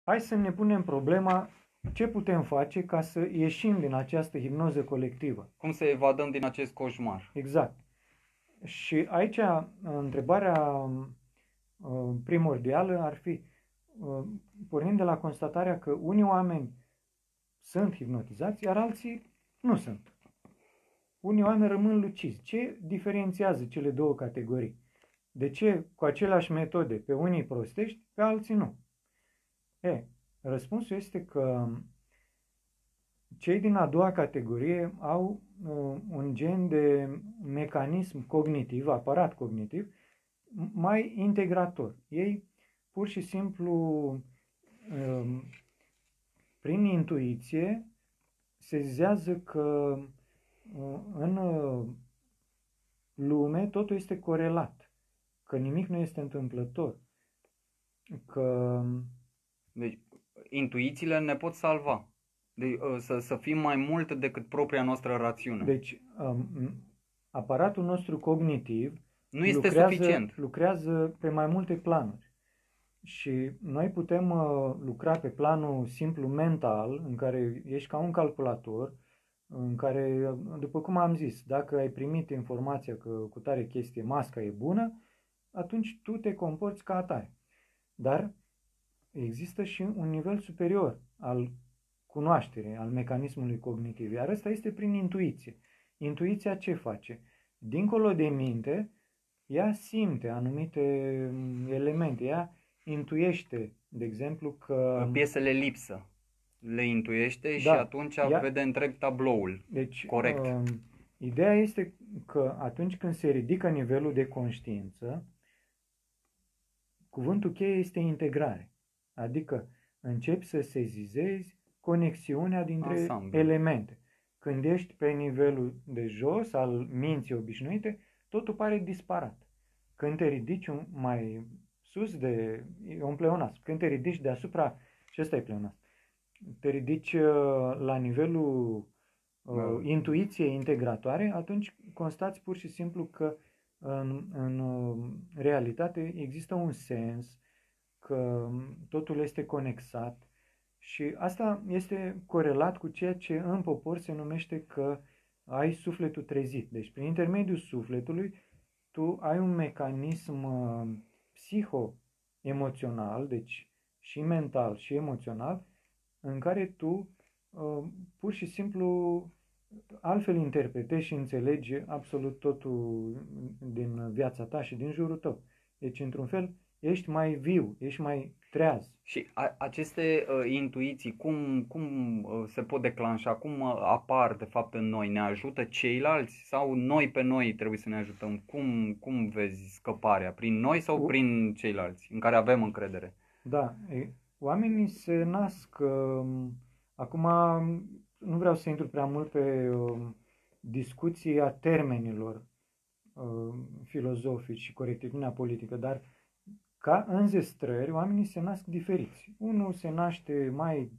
hai să ne punem problema ce putem face ca să ieșim din această hipnoză colectivă. Cum să evadăm din acest coșmar? Exact. Și aici întrebarea primordială ar fi, pornind de la constatarea că unii oameni sunt hipnotizați, iar alții nu sunt. Unii oameni rămân lucizi. Ce diferențiază cele două categorii? De ce cu aceleași metode pe unii prostești, pe alții nu? Răspunsul este că cei din a doua categorie au un gen de mecanism cognitiv, aparat cognitiv, mai integrator. Ei pur și simplu prin intuiție sezează că în lume totul este corelat, că nimic nu este întâmplător, că... Deci, intuițiile ne pot salva. Deci, să fim mai mult decât propria noastră rațiune. Deci, aparatul nostru cognitiv nu este suficient. Lucrează pe mai multe planuri. Și noi putem lucra pe planul simplu mental, în care ești ca un calculator, în care, după cum am zis, dacă ai primit informația că cu tare chestie masca e bună, atunci tu te comporți ca atare. Dar există și un nivel superior al cunoașterii, al mecanismului cognitiv, iar ăsta este prin intuiție. Intuiția ce face? Dincolo de minte, ea simte anumite elemente, ea intuiește, de exemplu, că... piesele lipsă le intuiește și atunci vede întreg tabloul. Deci, corect. Ideea este că atunci când se ridică nivelul de conștiință, cuvântul cheie este integrare. Adică începi să sezizezi conexiunea dintre elemente. Când ești pe nivelul de jos al minții obișnuite, totul pare disparat. Când te ridici mai sus e un pleonasm. Când te ridici deasupra, și ăsta e pleonasm, te ridici la nivelul intuiției integratoare, atunci constați pur și simplu că în realitate există un sens, că totul este conexat și asta este corelat cu ceea ce în popor se numește că ai sufletul trezit. Deci prin intermediul sufletului tu ai un mecanism psiho-emoțional, deci și mental și emoțional, în care tu pur și simplu altfel interpretezi și înțelegi absolut totul din viața ta și din jurul tău. Deci, într-un fel, ești mai viu, ești mai treaz. Și aceste intuiții, cum se pot declanșa, cum apar de fapt în noi? Ne ajută ceilalți sau noi pe noi trebuie să ne ajutăm? Cum vezi scăparea? Prin noi sau prin ceilalți în care avem încredere? Da, oamenii se nasc, acum nu vreau să intru prea mult pe discuția termenilor filozofici și corectitudinea politică, dar ca înzestrări, oamenii se nasc diferiți. Unul se naște mai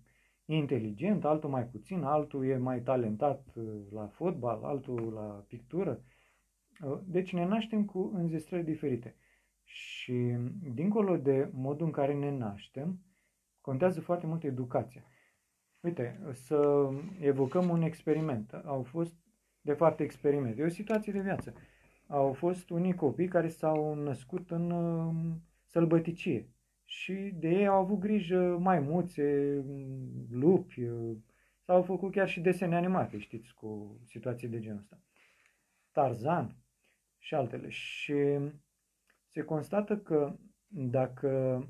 inteligent, altul mai puțin, altul e mai talentat la fotbal, altul la pictură. Deci ne naștem cu înzestrări diferite. Și dincolo de modul în care ne naștem, contează foarte mult educația. Uite, să evocăm un experiment. Au fost, de fapt, experimente. E o situație de viață. Au fost unii copii care s-au născut în sălbăticie și de ei au avut grijă maimuțe, lupi, s-au făcut chiar și desene animate, știți, cu situații de genul ăsta. Tarzan și altele. Și se constată că dacă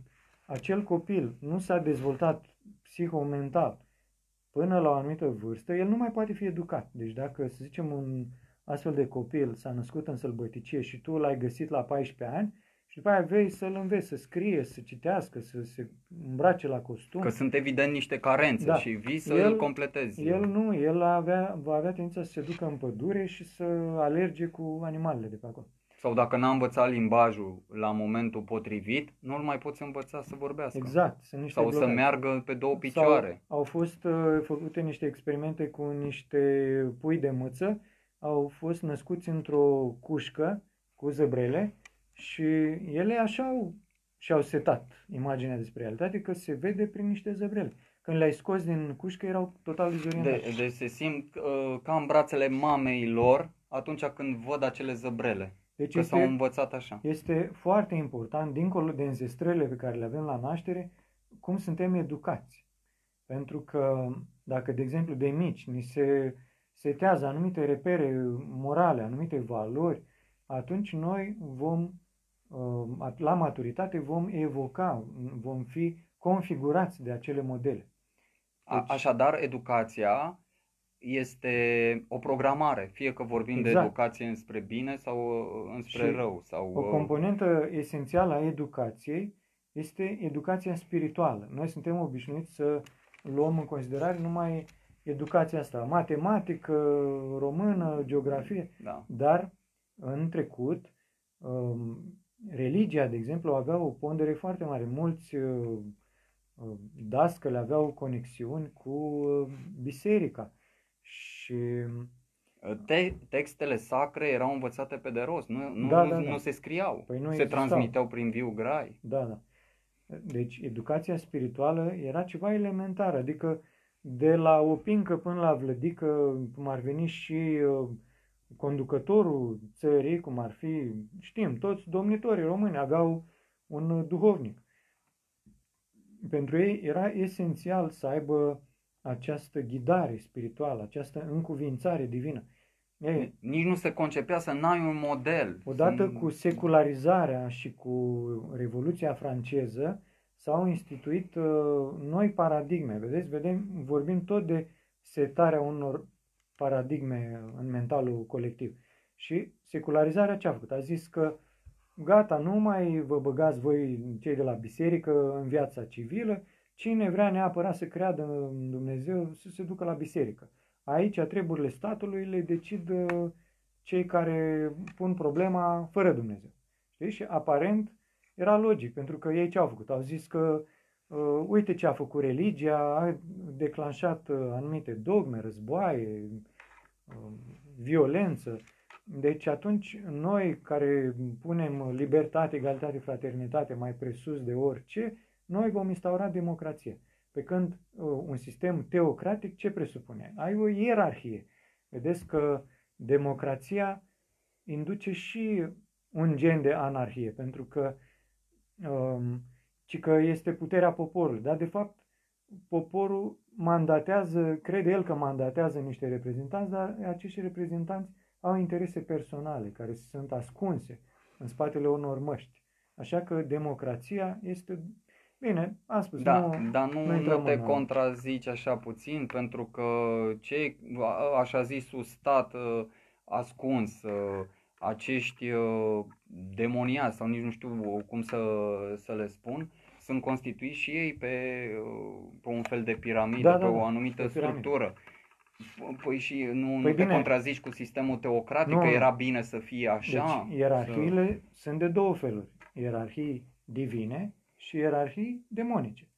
acel copil nu s-a dezvoltat psihomental până la o anumită vârstă, el nu mai poate fi educat. Deci dacă, să zicem, un astfel de copil s-a născut în sălbăticie și tu l-ai găsit la 14 ani și după aia vei să-l înveți să scrie, să citească, să se îmbrace la costum. Că sunt evident niște carențe și vii să-l completezi. El va avea tendința să se ducă în pădure și să alerge cu animalele de pe acolo. Sau dacă n-a învățat limbajul la momentul potrivit, nu-l mai poți învăța să vorbească. Exact. Sunt niște sau blocade. Să meargă pe două picioare. Sau au fost făcute niște experimente cu niște pui de mâță, au fost născuți într-o cușcă cu zăbrele și ele așa au și-au setat imaginea despre realitate, că se vede prin niște zăbrele. Când le-ai scos din cușcă, erau total dezorientați. Deci se simt ca în brațele mamei lor atunci când văd acele zăbrele. Deci Că s-au învățat așa. este foarte important, dincolo de înzestrările pe care le avem la naștere, cum suntem educați. Pentru că dacă, de exemplu, de mici ni se setează anumite repere morale, anumite valori, atunci noi vom, la maturitate, vom evoca, vom fi configurați de acele modele. Deci, Așadar, educația este o programare, fie că vorbim de exact. educație înspre bine sau înspre Și rău. Sau, o componentă esențială a educației este educația spirituală. Noi suntem obișnuiți să luăm în considerare numai educația asta, matematică, română, geografie, da. dar în trecut religia, de exemplu, avea o pondere foarte mare. Mulți dascăli aveau conexiuni cu biserica și Textele sacre erau învățate pe de rost, Da. nu se scriau, Păi nu se existau. transmiteau prin viu grai. Da. Deci educația spirituală era ceva elementar, adică de la o pincă până la vlădică, cum ar veni și conducătorul țării, cum ar fi, știm, toți domnitorii români aveau un duhovnic. Pentru ei era esențial să aibă această ghidare spirituală, această încuvințare divină. Nici nu se concepea să n-ai un model. Odată cu secularizarea și cu Revoluția franceză s-au instituit noi paradigme. Vedeți, vorbim tot de setarea unor paradigme în mentalul colectiv. Și secularizarea ce a făcut? A zis că gata, nu mai vă băgați voi, cei de la biserică, în viața civilă. Cine vrea neapărat să creadă în Dumnezeu, să se ducă la biserică. Aici treburile statului le decid cei care pun problema fără Dumnezeu. Știi? Și aparent era logic, pentru că ei ce au făcut? Au zis că uite ce a făcut religia, a declanșat anumite dogme, războaie, violență. Deci atunci noi care punem libertate, egalitate, fraternitate mai presus de orice, noi vom instaura democrație. Pe când un sistem teocratic ce presupune? Ai o ierarhie. Vedeți că democrația induce și un gen de anarhie, pentru că ci că este puterea poporului. Dar de fapt poporul mandatează, crede el că mandatează niște reprezentanți, dar acești reprezentanți au interese personale care sunt ascunse în spatele unor măști. Așa că democrația este... Bine, am spus, dar nu te contrazici așa puțin, pentru că cei, așa zisul stat ascuns, acești demoniați, sau nici nu știu cum să le spun, sunt constituiți și ei pe un fel de piramidă, pe o anumită structură. Păi și nu te contrazici cu sistemul teocratic, că era bine să fie așa? Deci, ierarhiile sunt de două feluri. Ierarhii divine și ierarhii demonice.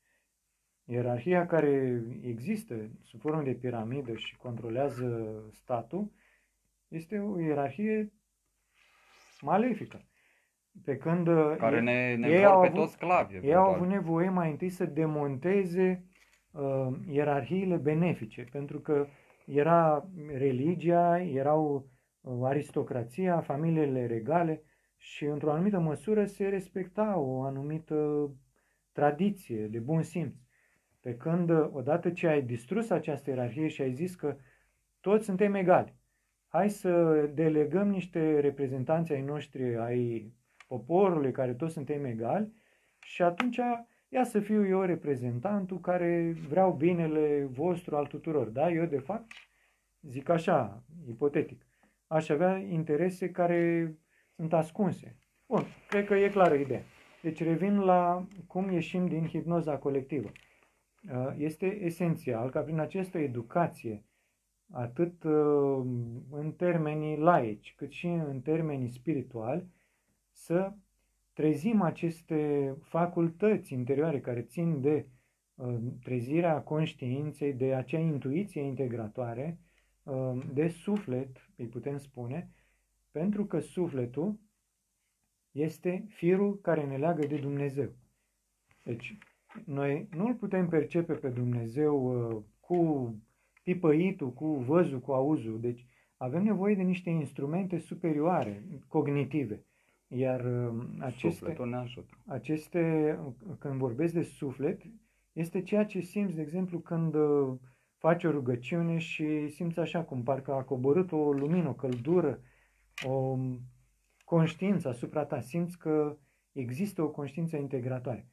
Ierarhia care există sub formă de piramidă și controlează statul este o ierarhie malefică. Pe când care ne vor pe toți sclavi. Ei au avut nevoie mai întâi să demonteze ierarhiile benefice, pentru că era religia, erau aristocrația, familiile regale și într-o anumită măsură se respecta o anumită tradiție de bun simț. Pe când odată ce ai distrus această ierarhie și ai zis că toți suntem egali, hai să delegăm niște reprezentanți ai noștri, ai poporului, care toți suntem egali, și atunci ia să fiu eu reprezentantul care vreau binele vostru al tuturor. Da, eu de fapt, zic așa, ipotetic, aș avea interese care sunt ascunse. Bun, cred că e clară ideea. Deci revin la cum ieșim din hipnoza colectivă. Este esențial ca prin această educație, atât în termenii laici, cât și în termenii spirituali, să trezim aceste facultăți interioare care țin de trezirea conștiinței, de acea intuiție integratoare, de suflet, îi putem spune, pentru că sufletul este firul care ne leagă de Dumnezeu. Deci, noi nu îl putem percepe pe Dumnezeu cu pipăitul, cu văzul, cu auzul. Deci, avem nevoie de niște instrumente superioare, cognitive. Iar Sufletul ne ajută. când vorbesc de suflet, este ceea ce simți, de exemplu, când faci o rugăciune și simți așa cum parcă a coborât o lumină, o căldură, o conștiință asupra ta. Simți că există o conștiință integratoare.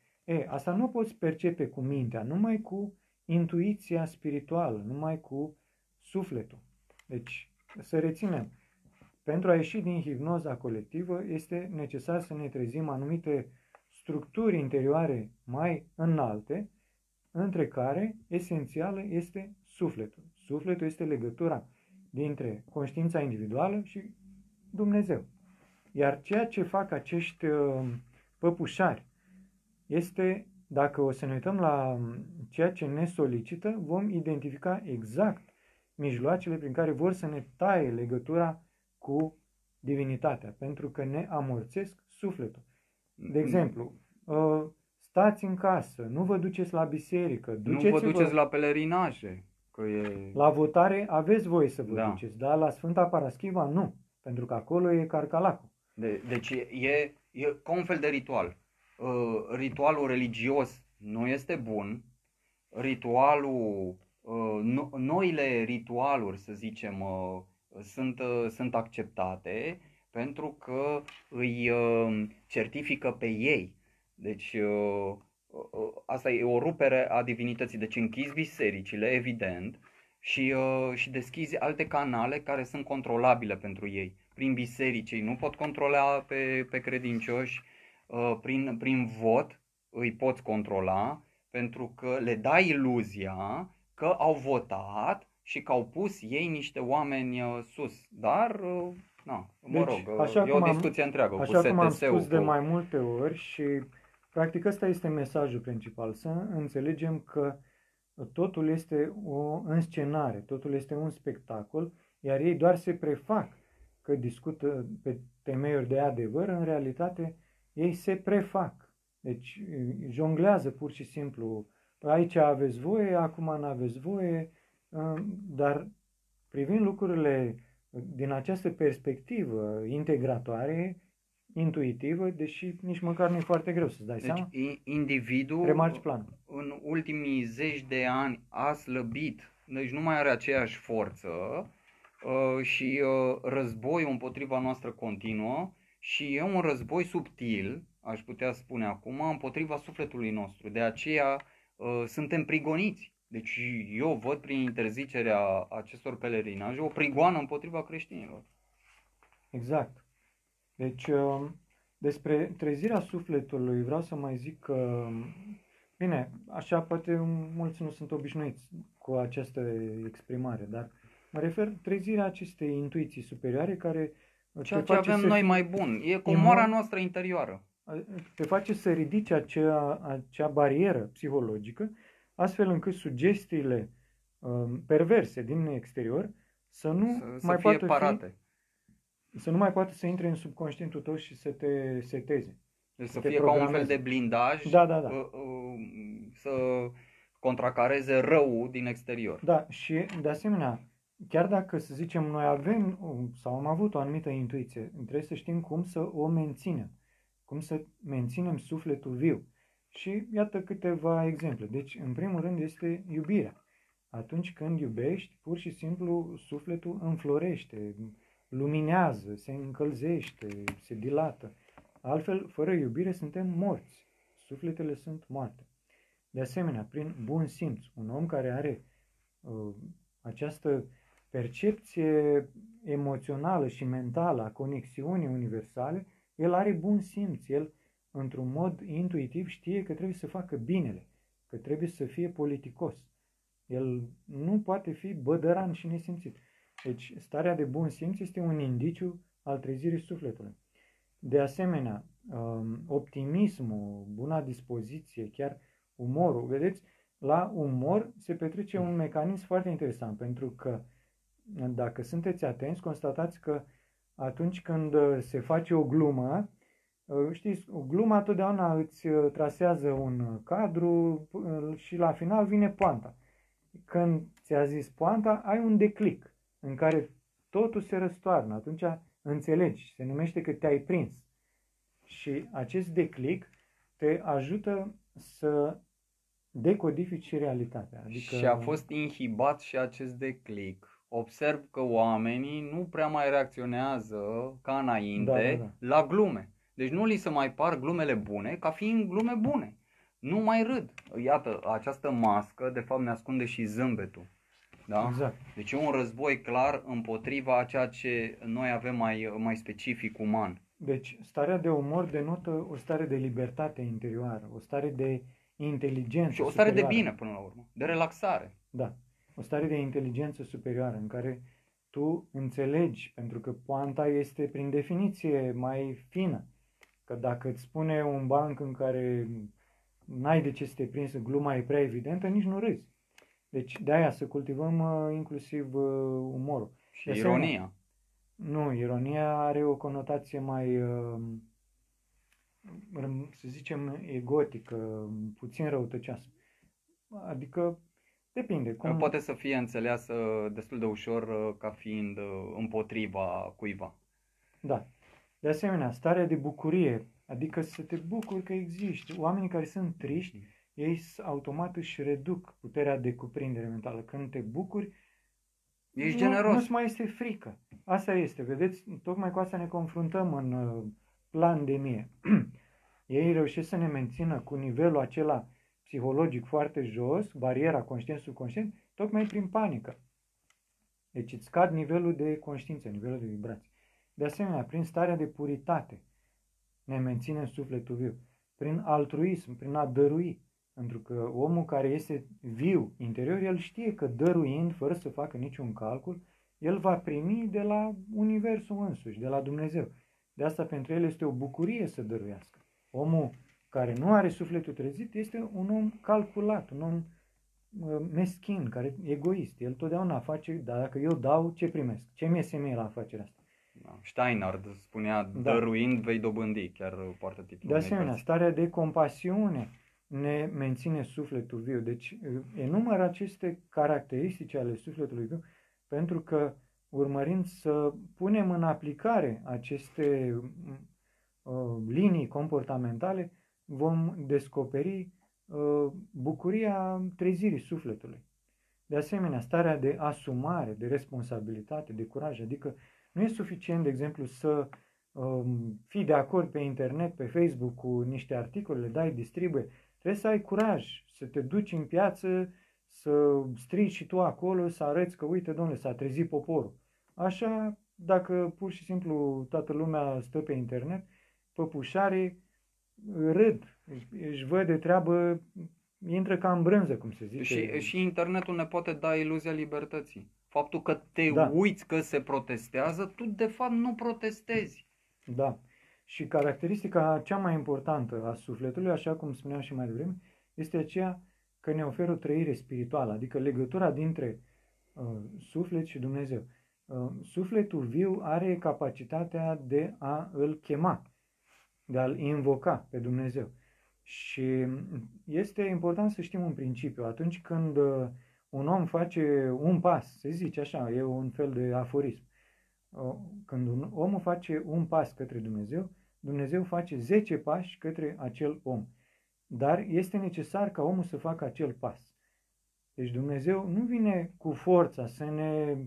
Asta nu poți percepe cu mintea, numai cu intuiția spirituală, numai cu sufletul. Deci, să reținem, pentru a ieși din hipnoza colectivă este necesar să ne trezim anumite structuri interioare mai înalte, între care esențială este sufletul. Sufletul este legătura dintre conștiința individuală și Dumnezeu. Iar ceea ce fac acești păpușari este, dacă o să ne uităm la ceea ce ne solicită, vom identifica exact mijloacele prin care vor să ne taie legătura cu divinitatea, pentru că ne amorțesc sufletul. De exemplu, stați în casă, nu vă duceți la biserică, nu vă duceți la pelerinaje. La votare aveți voie să vă duceți, dar la Sfânta Paraschiva nu, pentru că acolo e carcalacul. Deci e ca un fel de ritual. Ritualul religios nu este bun, noile ritualuri, să zicem, sunt acceptate pentru că îi certifică pe ei. Deci asta e o rupere a divinității. Deci închizi bisericile, evident, și deschizi alte canale care sunt controlabile pentru ei. Prin biserici ei nu pot controla pe credincioși, prin vot îi poți controla, pentru că le dai iluzia că au votat și că au pus ei niște oameni sus. Dar, e o discuție întreagă cu STS-ul. Așa cum am spus de mai multe ori și practic ăsta este mesajul principal, să înțelegem că totul este o înscenare, totul este un spectacol, iar ei doar se prefac că discută pe temeiuri de adevăr, în realitate ei se prefac. Deci jonglează pur și simplu. Aici aveți voie, acum nu aveți voie, dar privind lucrurile din această perspectivă integratoare, intuitivă, deși nici măcar nu e foarte greu să-ți dai seama. Deci individul remarci planul. În ultimii zeci de ani a slăbit, deci nu mai are aceeași forță și războiul împotriva noastră continuă și e un război subtil, aș putea spune acum, împotriva sufletului nostru. De aceea suntem prigoniți. Deci eu văd prin interzicerea acestor pelerinaje o prigoană împotriva creștinilor. Exact. Deci despre trezirea sufletului vreau să mai zic că, bine, așa poate mulți nu sunt obișnuiți cu această exprimare, dar mă refer trezirea acestei intuiții superioare care ceea ce avem noi mai bun, e comoara noastră interioară. Te face să ridici acea barieră psihologică, astfel încât sugestiile perverse din exterior să nu mai fie parate. Să nu mai poată să intre în subconștientul tău și să te seteze. Deci să fie ca un fel de blindaj, să contracareze răul din exterior. Da, și de asemenea, chiar dacă, să zicem, noi avem sau am avut o anumită intuiție, trebuie să știm cum să o menținem, cum să menținem sufletul viu. Și iată câteva exemple. Deci, în primul rând, este iubirea. Atunci când iubești, pur și simplu sufletul înflorește, luminează, se încălzește, se dilată. Altfel, fără iubire suntem morți. Sufletele sunt moarte. De asemenea, prin bun simț, un om care are această percepție emoțională și mentală a conexiunii universale, el are bun simț. El, într-un mod intuitiv, știe că trebuie să facă binele, că trebuie să fie politicos. El nu poate fi bădăran și nesimțit. Deci, starea de bun simț este un indiciu al trezirii sufletului. De asemenea, optimismul, buna dispoziție, chiar umorul. Vedeți, la umor se petrece un mecanism foarte interesant, pentru că, dacă sunteți atenți, constatați că atunci când se face o glumă, Știți, gluma totdeauna îți trasează un cadru și la final vine poanta. Când ți-a zis poanta, ai un declic în care totul se răstoarnă. Atunci înțelegi, se numește că te-ai prins. Și acest declic te ajută să decodifici realitatea. Adică... Și a fost inhibat și acest declic. Observ că oamenii nu prea mai reacționează ca înainte la glume. Deci nu li se mai par glumele bune ca fiind glume bune. Nu mai râd. Iată, această mască de fapt ne ascunde și zâmbetul. Da? Exact. Deci e un război clar împotriva a ceea ce noi avem mai specific uman. Deci starea de umor denotă o stare de libertate interioară, o stare de inteligență și o stare superioară. De bine până la urmă, de relaxare. Da, o stare de inteligență superioară în care tu înțelegi, pentru că poanta este prin definiție mai fină. Că dacă îți spune un banc în care n-ai de ce să te prinzi, gluma e prea evidentă, nici nu râzi. Deci de aia să cultivăm inclusiv umorul. Și ironia. Nu, ironia are o conotație mai, să zicem, egotică, puțin răutăcioasă. Adică depinde. Poate să fie înțeleasă destul de ușor ca fiind împotriva cuiva. Da. De asemenea, starea de bucurie, adică să te bucuri că existi. Oamenii care sunt triști, ei automat își reduc puterea de cuprindere mentală. Când te bucuri, ești generos. Nu-ți mai este frică. Asta este, vedeți, tocmai cu asta ne confruntăm în pandemie. Ei reușesc să ne mențină cu nivelul acela psihologic foarte jos, bariera conștient-subconștient, tocmai prin panică. Deci îți scad nivelul de conștiință, nivelul de vibrație. De asemenea, prin starea de puritate ne menținem sufletul viu. Prin altruism, prin a dărui. Pentru că omul care este viu interior, el știe că dăruind, fără să facă niciun calcul, el va primi de la Universul însuși, de la Dumnezeu. De asta pentru el este o bucurie să dăruiască. Omul care nu are sufletul trezit este un om calculat, un om meschin, care egoist. El totdeauna face, dar dacă eu dau, ce primesc? Ce mi-e mie la afacerea asta? Steinhardt spunea, dăruind vei dobândi, chiar poartă titlul. De asemenea, starea de compasiune ne menține sufletul viu. Deci enumăr aceste caracteristici ale sufletului viu pentru că urmărind să punem în aplicare aceste linii comportamentale, vom descoperi bucuria trezirii sufletului. De asemenea, starea de asumare, de responsabilitate, de curaj, adică nu e suficient, de exemplu, să fii de acord pe internet, pe Facebook cu niște articole, le dai, distribuie. Trebuie să ai curaj, să te duci în piață, să strigi și tu acolo, să arăți că, uite, domnule, s-a trezit poporul. Așa, dacă pur și simplu toată lumea stă pe internet, păpușarii râd, își văd de treabă, intră ca în brânză, cum se zice. Și internetul ne poate da iluzia libertății. Faptul că te uiți că se protestează, tu de fapt nu protestezi. Da. Și caracteristica cea mai importantă a sufletului, așa cum spuneam și mai devreme, este aceea că ne oferă o trăire spirituală, adică legătura dintre suflet și Dumnezeu. Sufletul viu are capacitatea de a îl chema, de a-l invoca pe Dumnezeu. Și este important să știm un principiu. Atunci când un om face un pas, se zice așa, e un fel de aforism, când omul face un pas către Dumnezeu, Dumnezeu face 10 pași către acel om. Dar este necesar ca omul să facă acel pas. Deci Dumnezeu nu vine cu forța să ne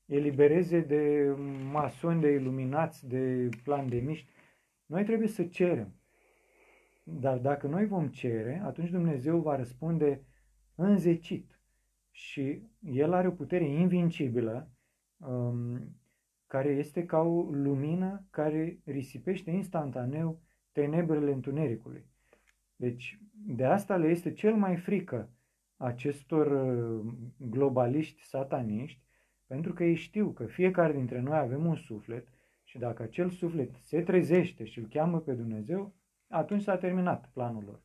elibereze de masoni, de iluminați, de plandemiști. Noi trebuie să cerem. Dar dacă noi vom cere, atunci Dumnezeu va răspunde înzecit. Și El are o putere invincibilă, care este ca o lumină care risipește instantaneu tenebrele întunericului. Deci, de asta le este cel mai frică acestor globaliști sataniști, pentru că ei știu că fiecare dintre noi avem un suflet și dacă acel suflet se trezește și îl cheamă pe Dumnezeu, atunci s-a terminat planul lor.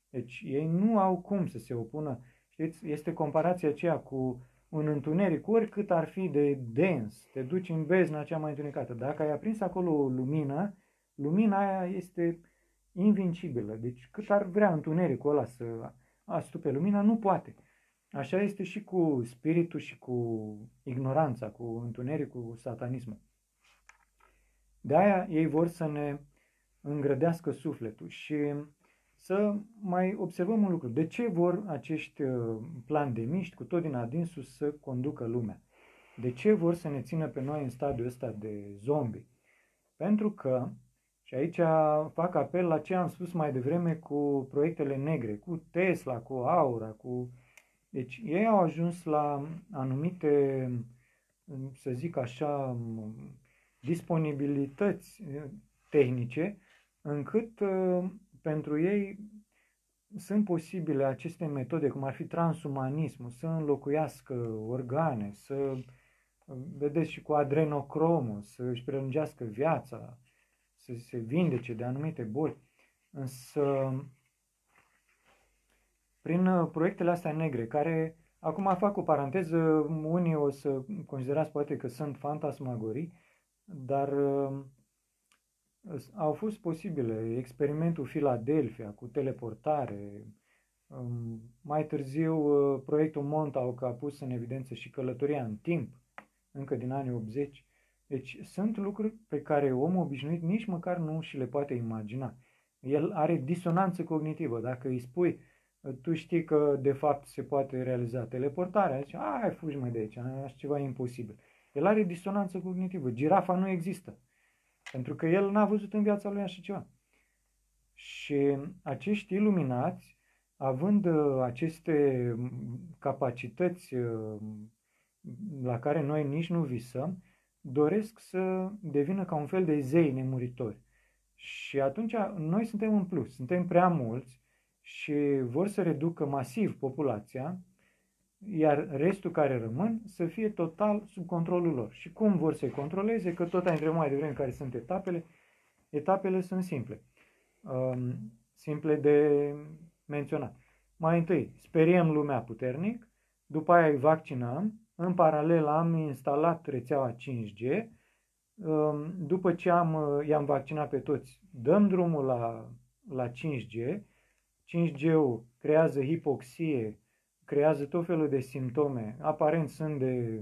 Deci ei nu au cum să se opună. Știți, este comparația aceea cu un întuneric, oricât ar fi de dens, te duci în bezna cea mai întunecată. Dacă ai aprins acolo o lumină, lumina aia este invincibilă. Deci cât ar vrea întunericul ăla să astupe lumina, nu poate. Așa este și cu spiritul și cu ignoranța, cu întunericul, cu satanismul. De aia ei vor să ne îngrădească sufletul și să mai observăm un lucru. De ce vor acești plandemiști cu tot din adinsul să conducă lumea? De ce vor să ne țină pe noi în stadiul ăsta de zombie? Pentru că, și aici fac apel la ce am spus mai devreme cu proiectele negre, cu Tesla, cu Aura, cu... Deci ei au ajuns la anumite, să zic așa, disponibilități tehnice, încât pentru ei sunt posibile aceste metode, cum ar fi transumanismul, să înlocuiască organe, să, vedeți, și cu adrenocromul, să își prelungească viața, să se vindece de anumite boli. Însă, prin proiectele astea negre, care, acum fac o paranteză, unii o să considerați poate că sunt fantasmagorii, dar au fost posibile experimentul Philadelphia cu teleportare, mai târziu proiectul Montauk a pus în evidență și călătoria în timp, încă din anii 80. Deci sunt lucruri pe care omul obișnuit nici măcar nu și le poate imagina. El are disonanță cognitivă. Dacă îi spui, tu știi că de fapt se poate realiza teleportarea, zice, ai, fugi mai de aici, așa ceva imposibil. El are disonanță cognitivă. Girafa nu există. Pentru că el n-a văzut în viața lui așa ceva. Și acești iluminați, având aceste capacități la care noi nici nu visăm, doresc să devină ca un fel de zei nemuritori. Și atunci noi suntem în plus, suntem prea mulți și vor să reducă masiv populația, iar restul care rămân să fie total sub controlul lor. Și cum vor să-i controleze? Că tot ai întrebat mai devreme care sunt etapele. Etapele sunt simple. Simple de menționat. Mai întâi, speriem lumea puternic, după aia îi vaccinăm, în paralel am instalat rețeaua 5G, după ce i-am vaccinat pe toți, dăm drumul la 5G, 5G-ul creează hipoxie, creează tot felul de simptome, aparent sunt de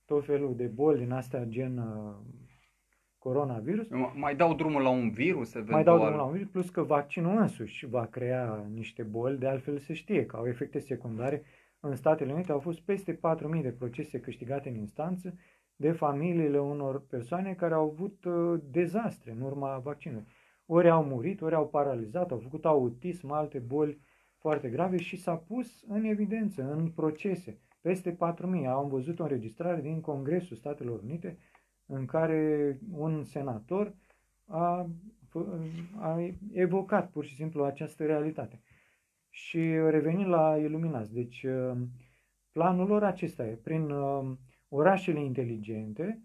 tot felul de boli din astea gen coronavirus. Mai dau drumul la un virus eventual? Mai dau drumul la un virus, plus că vaccinul însuși va crea niște boli, de altfel se știe că au efecte secundare. În Statele Unite au fost peste 4.000 de procese câștigate în instanță de familiile unor persoane care au avut dezastre în urma vaccinului. Ori au murit, ori au paralizat, au făcut autism, alte boli foarte grave și s-a pus în evidență, în procese. Peste 4.000. Am văzut o înregistrare din Congresul Statelor Unite în care un senator a evocat pur și simplu această realitate. Și revenind la iluminați, deci planul lor acesta e, prin orașele inteligente,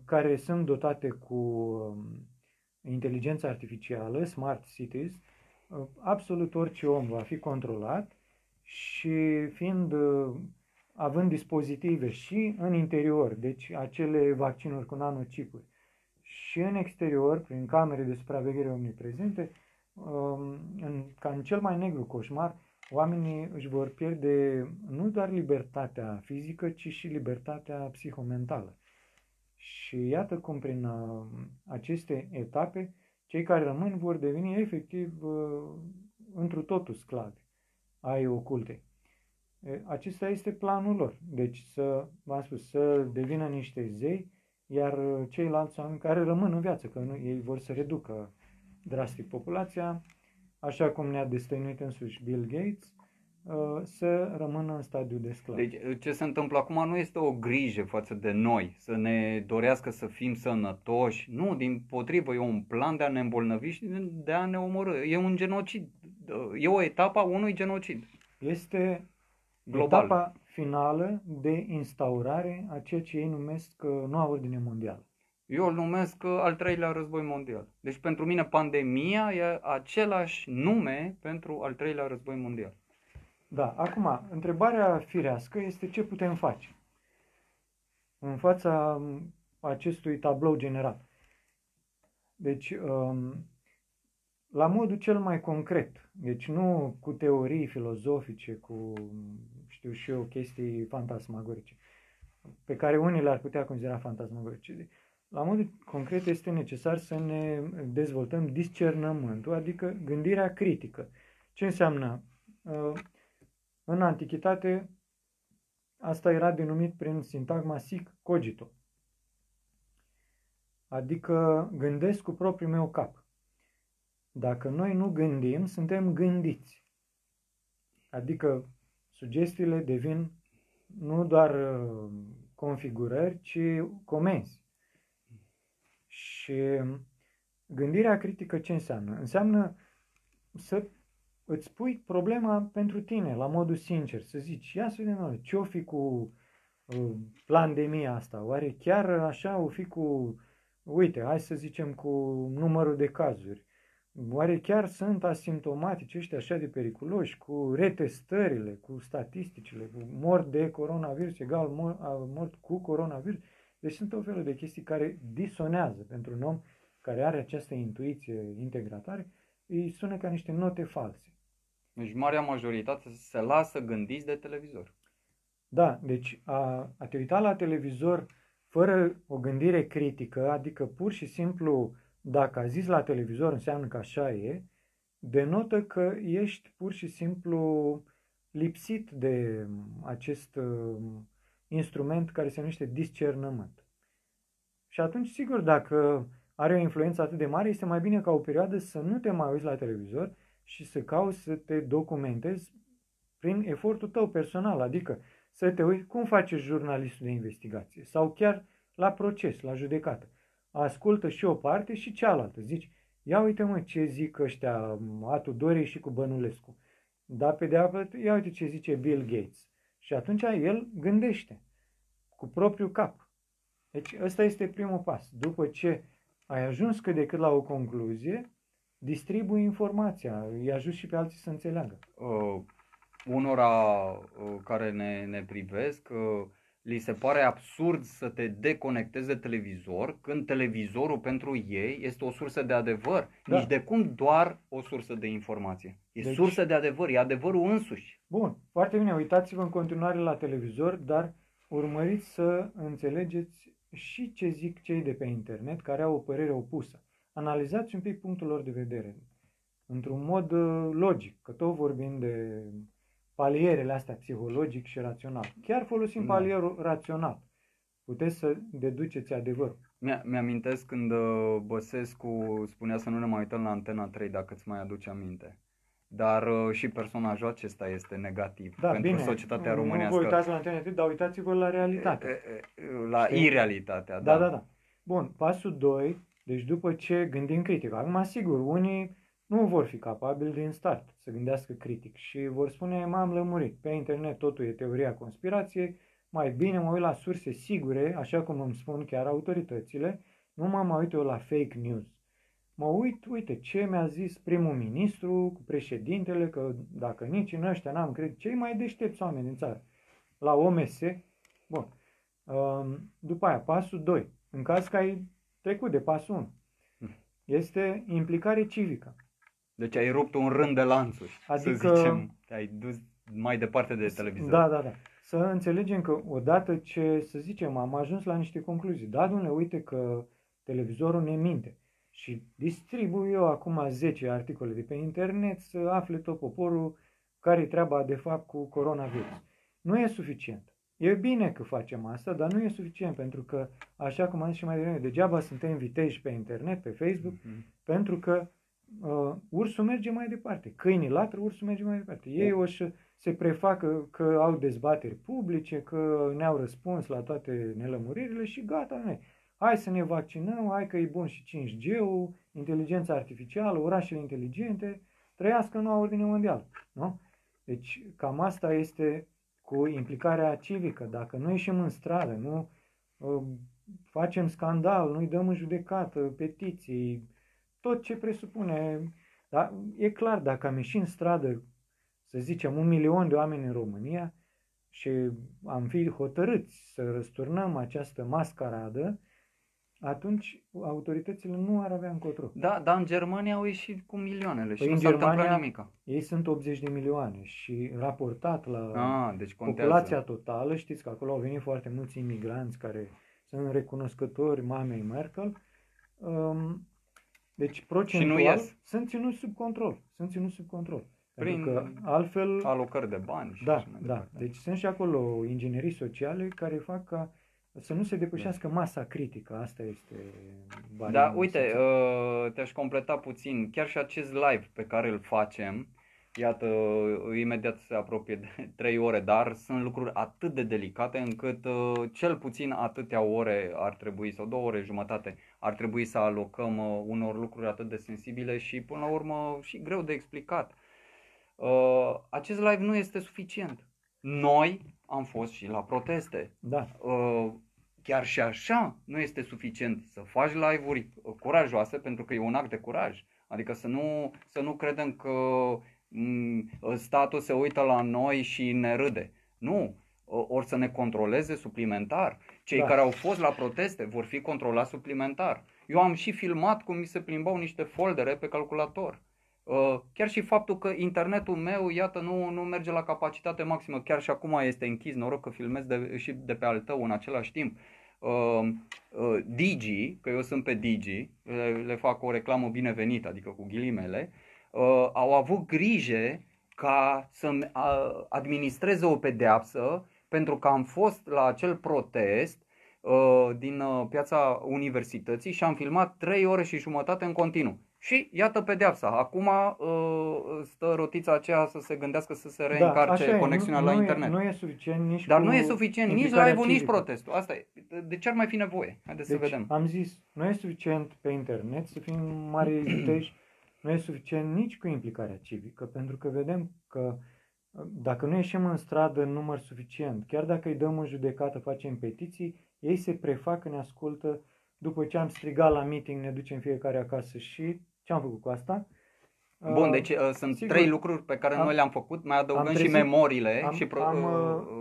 care sunt dotate cu inteligență artificială, smart cities, absolut orice om va fi controlat și având dispozitive și în interior, deci acele vaccinuri cu nanocipuri, și în exterior, prin camere de supraveghere omniprezente, ca în cel mai negru coșmar, oamenii își vor pierde nu doar libertatea fizică, ci și libertatea psihomentală. Și iată cum prin aceste etape, cei care rămân vor deveni efectiv întru totul sclavi ai ocultei. Acesta este planul lor. Deci v-am spus, să devină niște zei, iar ceilalți oameni care rămân în viață, că ei vor să reducă drastic populația, așa cum ne-a destăinuit însuși Bill Gates, să rămână în stadiu de sclav. Deci ce se întâmplă acum nu este o grijă față de noi, să ne dorească să fim sănătoși. Nu, dimpotrivă, e un plan de a ne îmbolnăvi și de a ne omorî. E un genocid. E o etapă a unui genocid. Este global. Etapa finală de instaurare a ceea ce ei numesc noua ordine mondială. Eu îl numesc al treilea război mondial. Deci pentru mine pandemia e același nume pentru al treilea război mondial. Da, acum, întrebarea firească este ce putem face în fața acestui tablou general. Deci, la modul cel mai concret, deci nu cu teorii filozofice, cu, știu și eu, chestii fantasmagorice, pe care unii le-ar putea considera fantasmagorice. La modul concret este necesar să ne dezvoltăm discernământul, adică gândirea critică. Ce înseamnă? În antichitate, asta era denumit prin sintagma sic cogito, adică gândesc cu propriul meu cap. Dacă noi nu gândim, suntem gândiți. Adică sugestiile devin nu doar configurări, ci comenzi. Și gândirea critică ce înseamnă? Înseamnă să îți pui problema pentru tine, la modul sincer, să zici, ia să vedem, ce-o fi cu pandemia asta? Oare chiar așa o fi cu, uite, hai să zicem cu numărul de cazuri? Oare chiar sunt asimptomatici ăștia așa de periculoși, cu retestările, cu statisticile, cu mort de coronavirus egal mort cu coronavirus? Deci sunt o felul de chestii care disonează pentru un om care are această intuiție integratoare, îi sună ca niște note false. Deci marea majoritate se lasă gândiți de televizor. Da, deci a te uita la televizor fără o gândire critică, adică pur și simplu dacă a zis la televizor înseamnă că așa e, denotă că ești pur și simplu lipsit de acest instrument care se numește discernământ. Și atunci, sigur, dacă are o influență atât de mare, este mai bine ca o perioadă să nu te mai uiți la televizor și să cauți să te documentezi prin efortul tău personal, adică să te uiți cum face jurnalistul de investigație sau chiar la proces, la judecată. Ascultă și o parte și cealaltă. Zici, ia uite mă ce zic ăștia, Atu Dorei și cu Bănulescu. Dar pe de altă, ia uite ce zice Bill Gates. Și atunci el gândește cu propriul cap. Deci ăsta este primul pas. După ce ai ajuns cât de cât la o concluzie, distribui informația, îi ajuți și pe alții să înțeleagă. Unora care ne privesc, li se pare absurd să te deconectezi de televizor când televizorul pentru ei este o sursă de adevăr. Da. Nici de cum doar o sursă de informație. E Deci, sursă de adevăr, e adevărul însuși. Bun, foarte bine, uitați-vă în continuare la televizor, dar urmăriți să înțelegeți și ce zic cei de pe internet care au o părere opusă. Analizați un pic punctul lor de vedere, într-un mod logic, că tot vorbim de palierele astea psihologic și rațional. Chiar folosim palierul rațional. Puteți să deduceți adevărul. Mi-amintesc când Băsescu spunea să nu ne mai uităm la Antena 3, dacă îți mai aduce aminte. Dar și personajul acesta este negativ pentru societatea românească. Nu vă uitați la Antena 3, dar uitați-vă la realitate. La irealitatea, da. Bun, pasul 2, deci după ce gândim critic. Acum, sigur, unii nu vor fi capabili din start să gândească critic și vor spune, m-am lămurit, pe internet totul e teoria conspirației, mai bine mă uit la surse sigure, așa cum îmi spun chiar autoritățile, nu mă mai uit eu la fake news. Mă uit, uite, ce mi-a zis primul ministru cu președintele, că dacă nici în ăștia n-am credit, cei mai deștepți oameni din țară, la OMS. Bun. După aia, pasul 2, în caz că ai trecut de pasul 1, este implicare civică. Deci ai rupt un rând de lanțuri, adică, să zicem, ai dus mai departe de televizor. Da. Să înțelegem că odată ce, să zicem, am ajuns la niște concluzii, da, dom'le, uite că televizorul ne minte și distribui eu acum 10 articole de pe internet să afle tot poporul care e treaba de fapt cu coronavirus. Nu e suficient. E bine că facem asta, dar nu e suficient pentru că, așa cum am zis și mai devreme, degeaba suntem viteji pe internet, pe Facebook, pentru că ursul merge mai departe. Câinii latră, ursul merge mai departe. Ei o să se prefacă că au dezbateri publice, că ne-au răspuns la toate nelămuririle și gata, noi. Hai să ne vaccinăm, hai că e bun și 5G-ul, inteligența artificială, orașele inteligente, trăiască noua ordine mondială. Nu? Deci cam asta este cu implicarea civică. Dacă nu ieșim în stradă, nu facem scandal, nu-i dăm în judecată, petiții, tot ce presupune. Dar e clar, dacă am ieșit în stradă, să zicem, 1 milion de oameni în România și am fi hotărâți să răsturnăm această mascaradă atunci autoritățile nu ar avea încotro. Da, dar în Germania au ieșit cu milioanele și Păi nu în s-a întâmplat Germania nimic. ei sunt 80 de milioane și raportat la Deci contează. populația totală, știți că acolo au venit foarte mulți imigranți care sunt recunoscători mamei Merkel, deci procentual ies. sunt ținuți sub control. Sunt ținuți sub control. Prin Pentru că altfel... alocări de bani și Da, așa mai da. departe. Deci sunt și acolo inginerii sociale care fac ca să nu se depășească masa critică. Asta este Da, uite, te-aș completa puțin. Chiar și acest live pe care îl facem, iată, imediat se apropie de 3 ore, dar sunt lucruri atât de delicate încât cel puțin atâtea ore ar trebui, sau 2 ore jumătate, ar trebui să alocăm unor lucruri atât de sensibile și până la urmă și greu de explicat. Acest live nu este suficient. Noi am fost și la proteste. Da. Chiar și așa nu este suficient să faci live-uri curajoase, pentru că e un act de curaj. Adică să nu credem că statul se uită la noi și ne râde. Nu. Ori să ne controleze suplimentar. Cei care au fost la proteste vor fi controlați suplimentar. Eu am și filmat cum mi se plimbau niște foldere pe calculator. Chiar și faptul că internetul meu, iată, nu merge la capacitate maximă, chiar și acum este închis, noroc că filmez și de pe al tău în același timp. Digi, că eu sunt pe Digi, le fac o reclamă binevenită, adică cu ghilimele, au avut grijă ca să administreze o pedeapsă pentru că am fost la acel protest din piața universității și am filmat 3 ore și jumătate în continuu. Și iată pedeapsa. Acum stă rotița aceea să se gândească să se reîncarce conexiunea la internet. Nu e suficient nici Dar nu e suficient nici live-ul, nici protestul. Asta e. De ce ar mai fi nevoie? Haideți să vedem. Am zis, nu e suficient pe internet să fim mari viteși, nu e suficient nici cu implicarea civică, pentru că vedem că dacă nu ieșim în stradă în număr suficient, chiar dacă îi dăm în judecată, facem petiții, ei se prefac că ne ascultă. După ce am strigat la meeting, ne ducem fiecare acasă și ce am făcut cu asta? Bun, deci sunt sigur, 3 lucruri pe care noi le-am făcut, mai adăugăm și memoriile și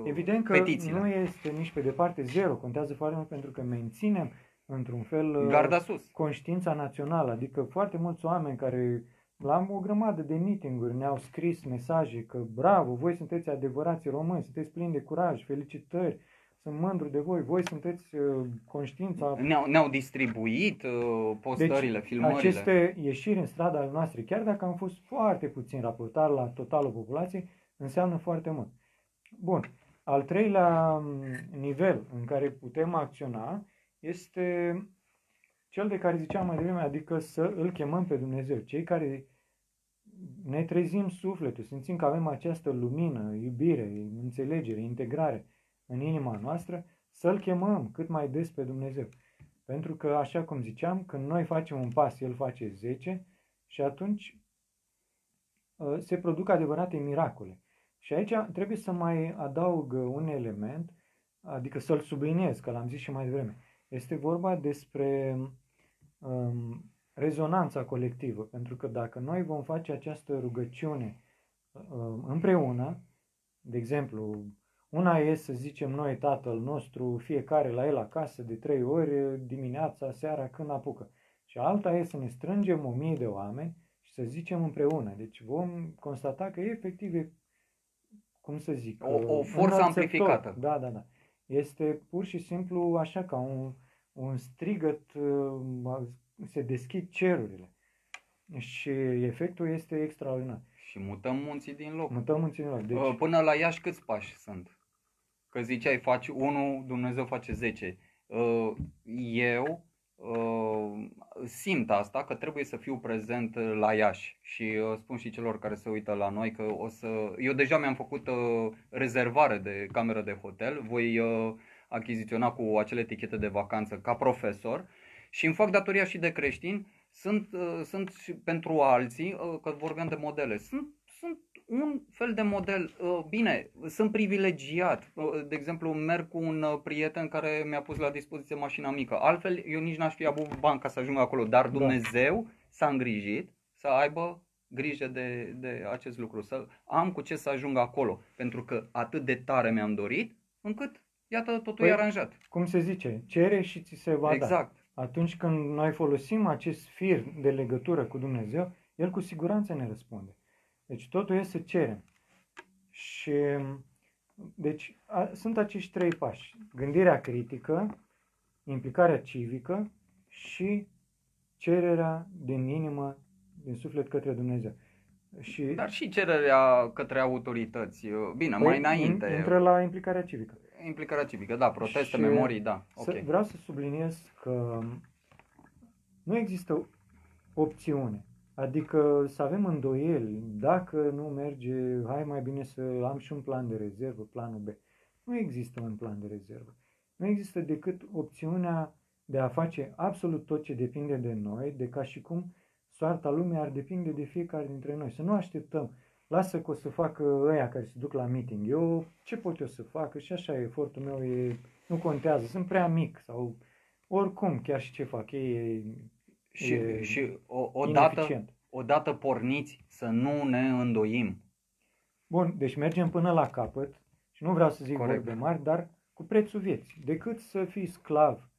evident că petițiile. Nu este nici pe departe zero, contează foarte mult pentru că menținem într-un fel garda sus, conștiința națională, adică foarte mulți oameni care la o grămadă de meeting-uri ne-au scris mesaje că bravo, voi sunteți adevărați români, sunteți plini de curaj, felicitări, sunt mândru de voi, voi sunteți conștiința. Ne-au distribuit postările, filmările. Aceste ieșiri în strada ale noastre, chiar dacă am fost foarte puțin raportat la totalul populației, înseamnă foarte mult. Bun. Al treilea nivel în care putem acționa este cel de care ziceam mai devreme, adică să îl chemăm pe Dumnezeu. Cei care ne trezim sufletul, simțim că avem această lumină, iubire, înțelegere, integrare în inima noastră, să-L chemăm cât mai des pe Dumnezeu. Pentru că, așa cum ziceam, când noi facem un pas, El face 10 și atunci se produc adevărate miracole. Și aici trebuie să mai adaug un element, adică să-l subliniez, că l-am zis și mai devreme. Este vorba despre rezonanța colectivă, pentru că dacă noi vom face această rugăciune împreună, de exemplu, una e să zicem noi Tatăl nostru, fiecare la el acasă de 3 ori, dimineața, seara, când apucă. Și alta e să ne strângem 1000 de oameni și să zicem împreună. Deci vom constata că efectiv cum să zic, o forță amplificată. Da. Este pur și simplu așa ca un strigăt, se deschid cerurile. Și efectul este extraordinar. Și mutăm munții din loc. Deci, până la Iași câți pași sunt? Că ziceai, faci 1, Dumnezeu face 10. Eu simt asta, că trebuie să fiu prezent la Iași. Și spun și celor care se uită la noi că eu deja mi-am făcut rezervare de cameră de hotel. Voi achiziționa cu acele etichete de vacanță ca profesor. Și îmi fac datoria și de creștin. Sunt și pentru alții, că vorbeam de modele, sunt un fel de model. Bine, sunt privilegiat. De exemplu, merg cu un prieten care mi-a pus la dispoziție mașina mică. Altfel, eu nici n-aș fi avut bani ca să ajung acolo. Dar Dumnezeu s-a îngrijit să aibă grijă de acest lucru. Să am cu ce să ajung acolo. Pentru că atât de tare mi-am dorit, încât, iată, totul e aranjat. Cum se zice, cere și ți se va da. Exact. Atunci când noi folosim acest fir de legătură cu Dumnezeu, El cu siguranță ne răspunde. Deci totul e să cerem. Și deci sunt acești trei pași. Gândirea critică, implicarea civică și cererea din inimă, din suflet către Dumnezeu. Dar și cererea către autorități. Bine, mai înainte. Intră la implicarea civică. Implicarea civică, da, proteste, memorii, da. Okay. Vreau să subliniez că nu există opțiune. Adică să avem îndoieli, dacă nu merge, hai mai bine să am și un plan de rezervă, planul B. Nu există un plan de rezervă. Nu există decât opțiunea de a face absolut tot ce depinde de noi, de ca și cum soarta lumii ar depinde de fiecare dintre noi. Să nu așteptăm, lasă că o să facă ăia care se duc la meeting, ce pot eu să fac? Și așa, efortul meu nu contează, sunt prea mic sau oricum, chiar și ce fac ei și odată porniți să nu ne îndoim. Bun, deci mergem până la capăt și nu vreau să zic vorbe mari, dar cu prețul vieții. Decât să fii sclav,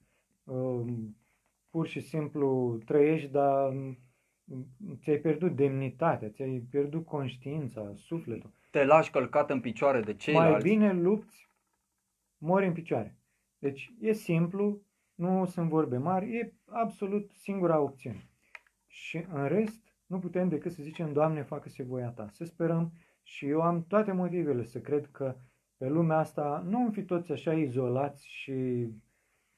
pur și simplu trăiești, dar ți-ai pierdut demnitatea, ți-ai pierdut conștiința, sufletul. Te lași călcat în picioare de ceilalți. Mai bine lupți, mori în picioare. Deci e simplu, nu sunt vorbe mari, e absolut singura opțiune. Și în rest, nu putem decât să zicem, Doamne, facă-se voia Ta. Să sperăm și eu am toate motivele să cred că pe lumea asta nu vom fi toți așa izolați și,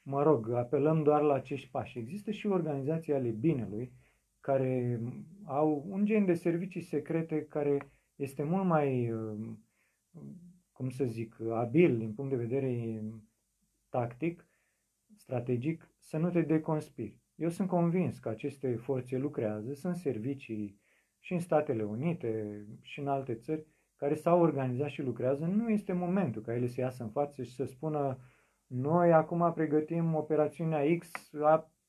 mă rog, apelăm doar la acești pași. Există și organizații ale binelui care au un gen de servicii secrete care este mult mai, cum să zic, abil din punct de vedere tactic, strategic, să nu te deconspiri. Eu sunt convins că aceste forțe lucrează, sunt servicii și în Statele Unite și în alte țări care s-au organizat și lucrează. Nu este momentul ca ele să iasă în față și să spună noi acum pregătim operațiunea X,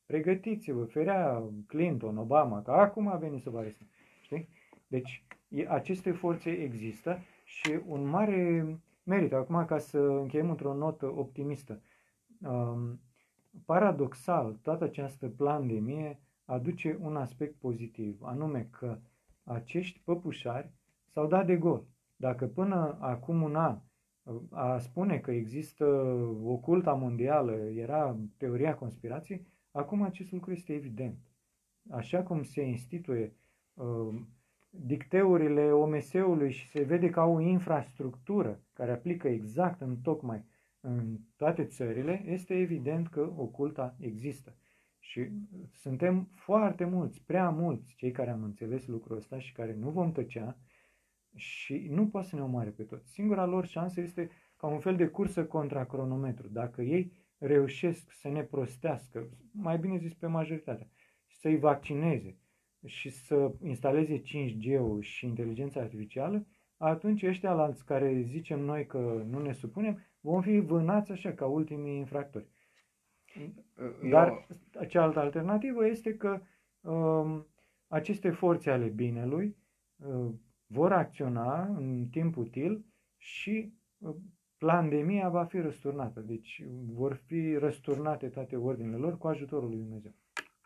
pregătiți-vă, ferea Clinton, Obama, că acum a venit să vă arestăm. Știi? Deci aceste forțe există și un mare merit, acum ca să încheiem într-o notă optimistă, paradoxal, toată această pandemie aduce un aspect pozitiv, anume că acești păpușari s-au dat de gol. Dacă până acum un an a spune că există oculta mondială, era teoria conspirației, acum acest lucru este evident. Așa cum se instituie dicteurile OMS-ului și se vede că au o infrastructură care aplică exact în tocmai în toate țările, este evident că oculta există. Și suntem foarte mulți, prea mulți, cei care am înțeles lucrul ăsta și care nu vom tăcea și nu poate să ne omoare pe toți. Singura lor șansă este ca un fel de cursă contra cronometru. Dacă ei reușesc să ne prostească, mai bine zis pe majoritatea, să-i vaccineze și să instaleze 5G-ul și inteligența artificială, atunci ăștia alți care zicem noi că nu ne supunem, vom fi vânați așa ca ultimii infractori. Dar cealaltă alternativă este că aceste forțe ale binelui vor acționa în timp util și pandemia va fi răsturnată. Deci vor fi răsturnate toate ordinele lor cu ajutorul lui Dumnezeu.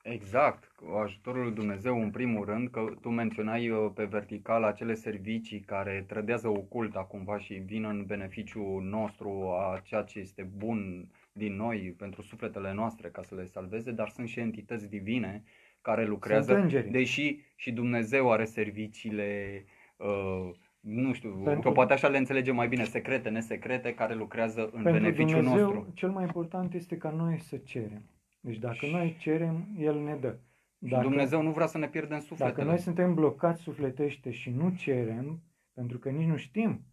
Exact, cu ajutorul lui Dumnezeu în primul rând, că tu menționai pe vertical acele servicii care trădează oculta cumva și vin în beneficiul nostru a ceea ce este bun din noi pentru sufletele noastre ca să le salveze, dar sunt și entități divine care lucrează, deși și Dumnezeu are serviciile, nu știu, că poate așa le înțelegem mai bine, secrete, nesecrete, care lucrează în beneficiul Dumnezeu, nostru. Cel mai important este ca noi să cerem. Deci dacă noi cerem, El ne dă. Dacă, Dumnezeu nu vrea să ne pierdem sufletele. Dacă noi suntem blocați sufletește și nu cerem, pentru că nici nu știm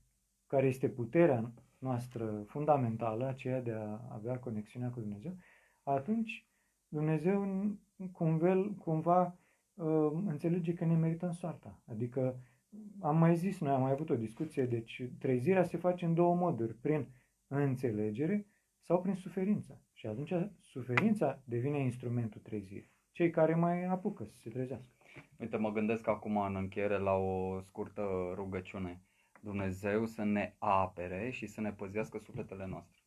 care este puterea noastră fundamentală, aceea de a avea conexiunea cu Dumnezeu, atunci Dumnezeu cumva înțelege că ne merităm soarta. Adică am mai zis, noi am mai avut o discuție, deci trezirea se face în două moduri, prin înțelegere sau prin suferință. Și atunci suferința devine instrumentul trezirii. Cei care mai apucă să se trezească. Uite, mă gândesc acum în încheiere la o scurtă rugăciune. Dumnezeu să ne apere și să ne păzească sufletele noastre.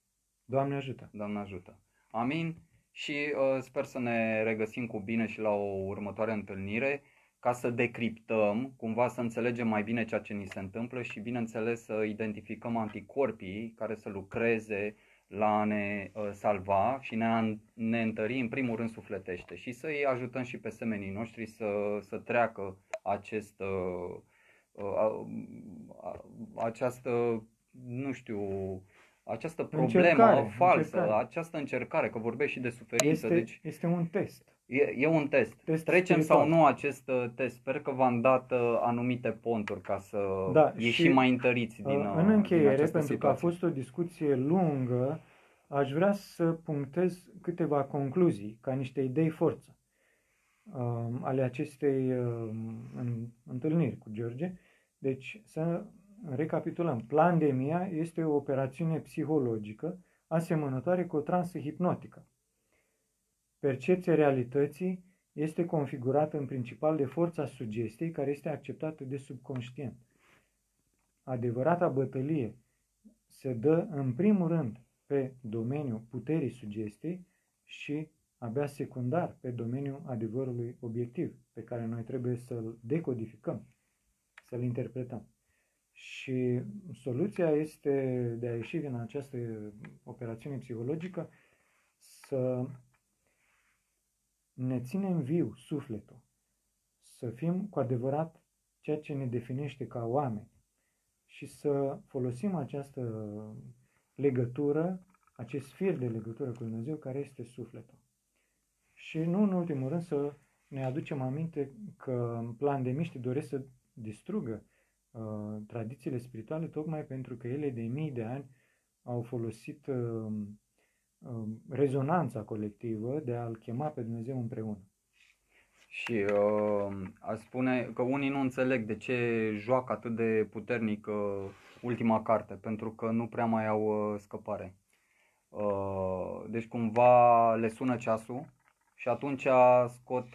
Doamne ajută! Doamne ajută! Amin. și sper să ne regăsim cu bine și la o următoare întâlnire ca să decriptăm, cumva să înțelegem mai bine ceea ce ni se întâmplă și bineînțeles să identificăm anticorpii care să lucreze la a ne salva și ne întări în primul rând sufletește și să îi ajutăm și pe semenii noștri să treacă această, nu știu, această problemă falsă, această încercare, că vorbești și de suferință. Este un test. E un test. Trecem spiritual sau nu acest test? Sper că v-am dat anumite ponturi ca să ieșim mai întăriți în încheiere, pentru situație. că a fost o discuție lungă, aș vrea să punctez câteva concluzii, ca niște idei forță ale acestei întâlniri cu George. Deci, să recapitulăm. Plandemia este o operațiune psihologică asemănătoare cu o transă hipnotică. Percepția realității este configurată în principal de forța sugestiei, care este acceptată de subconștient. Adevărata bătălie se dă în primul rând pe domeniul puterii sugestiei și abia secundar pe domeniul adevărului obiectiv, pe care noi trebuie să-l decodificăm, să-l interpretăm. Și soluția este de a ieși din această operațiune psihologică să ne ținem viu sufletul, să fim cu adevărat ceea ce ne definește ca oameni și să folosim această legătură, acest fir de legătură cu Dumnezeu care este sufletul. Și nu în ultimul rând să ne aducem aminte că plandemiștii doresc să distrugă tradițiile spirituale tocmai pentru că ele de mii de ani au folosit rezonanța colectivă de a-L chema pe Dumnezeu împreună. Și aș spune că unii nu înțeleg de ce joacă atât de puternic ultima carte, pentru că nu prea mai au scăpare. Deci cumva le sună ceasul și atunci scot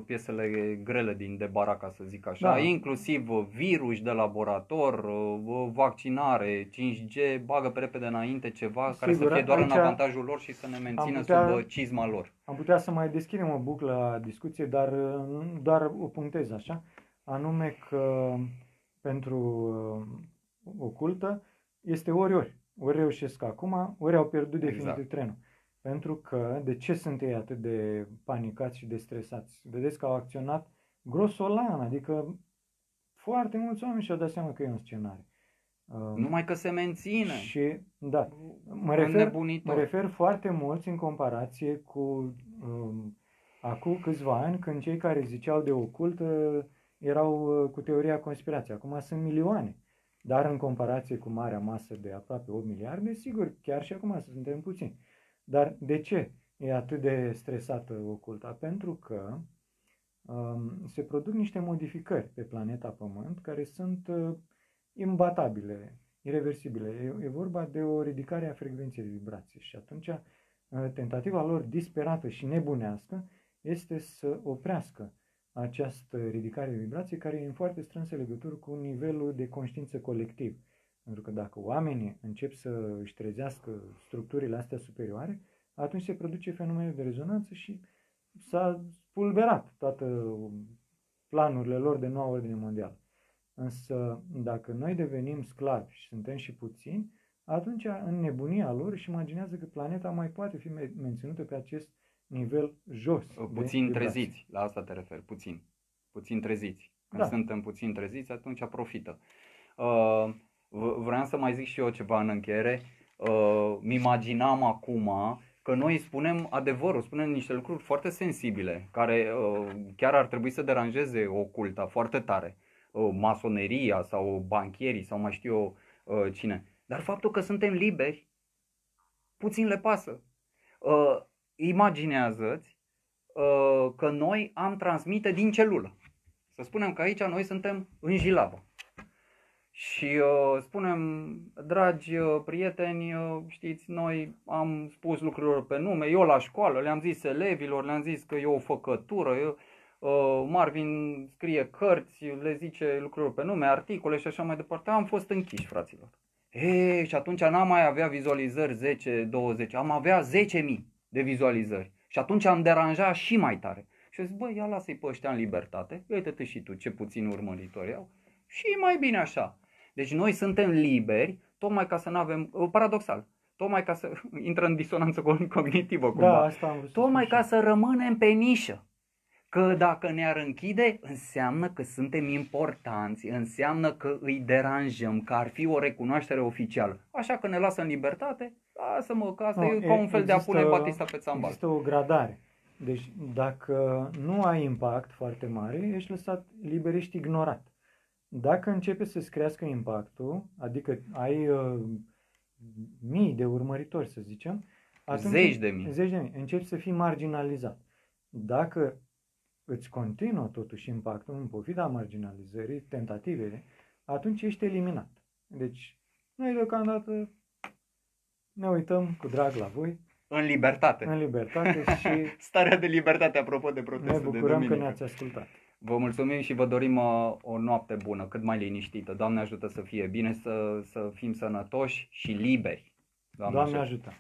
piesele grele de bara, ca să zic așa, inclusiv virus de laborator, vaccinare, 5G, bagă pe repede înainte ceva care să fie doar în avantajul lor și să ne mențină sub cizma lor. Am putea să mai deschidem o buclă a discuției, dar doar o punctez așa, anume că pentru ocultă este ori reușesc acum, ori au pierdut definitiv trenul. Pentru că, de ce sunt ei atât de panicați și de stresați? Vedeți că au acționat grosolan, adică foarte mulți oameni și-au dat seama că e un scenariu. Numai că se menține. Și, da, mă refer foarte mulți în comparație cu acum câțiva ani, când cei care ziceau de ocult erau cu teoria conspirației. Acum sunt milioane. Dar în comparație cu marea masă de aproape 8 miliarde, sigur, chiar și acum suntem puțini. Dar de ce e atât de stresată oculta? Pentru că se produc niște modificări pe planeta Pământ care sunt imbatabile, ireversibile. E vorba de o ridicare a frecvenței de vibrație și atunci tentativa lor disperată și nebunească este să oprească această ridicare de vibrație care e în foarte strânsă legătură cu nivelul de conștiință colectiv. Pentru că dacă oamenii încep să își trezească structurile astea superioare, atunci se produce fenomenul de rezonanță și s-a spulberat toate planurile lor de noua ordine mondială. Însă, dacă noi devenim sclavi și suntem și puțini, atunci, în nebunia lor, își imaginează că planeta mai poate fi menținută pe acest nivel jos. Puțin treziți, la asta te referi, puțin. Puțin treziți. Când suntem puțin treziți, atunci profită. Vreau să mai zic și eu ceva în încheiere. Mi-imaginam acum că noi spunem adevărul, spunem niște lucruri foarte sensibile, care chiar ar trebui să deranjeze oculta foarte tare. Masoneria sau banchierii sau mai știu eu cine. Dar faptul că suntem liberi, puțin le pasă. Imaginează-ți că noi am transmite din celulă. Să spunem că aici noi suntem în Jilava. Și spunem, dragi prieteni, știți, noi am spus lucrurilor pe nume, eu la școală le-am zis elevilor, le-am zis că e o făcătură, Marvin scrie cărți, le zice lucrurilor pe nume, articole și așa mai departe. Am fost închiși, fraților. Și atunci n-am mai avea vizualizări 10-20, am avea 10.000 de vizualizări. Și atunci am deranjat și mai tare. Și eu zic, băi, ia lasă-i pe ăștia în libertate, uite-te și tu ce puțin urmăritori au și mai bine așa. Deci noi suntem liberi, tocmai ca să nu avem, paradoxal, tocmai ca să intră în disonanță cognitivă cumva, Da, asta am vrut să tocmai spun ca și să rămânem pe nișă. Că dacă ne-ar închide, înseamnă că suntem importanți, înseamnă că îi deranjăm, că ar fi o recunoaștere oficială. Așa că ne lasă în libertate, lasă-mă, că asta eu. e ca un fel de a pune Batista pe țambal. Există o gradare. Deci dacă nu ai impact foarte mare, ești lăsat liber, ești ignorat. Dacă începe să-ți crească impactul, adică ai mii de urmăritori, să zicem, atunci Zeci de mii, începi să fii marginalizat. Dacă îți continuă totuși impactul în pofida marginalizării, tentativele, atunci ești eliminat. Deci, noi deocamdată ne uităm cu drag la voi, în libertate. în libertate și Starea de libertate, apropo de ne protestul de bucurăm că duminică. ne-ați ascultat. Vă mulțumim și vă dorim o noapte bună, cât mai liniștită. Doamne ajută să fie bine, să fim sănătoși și liberi. Doamne ajută!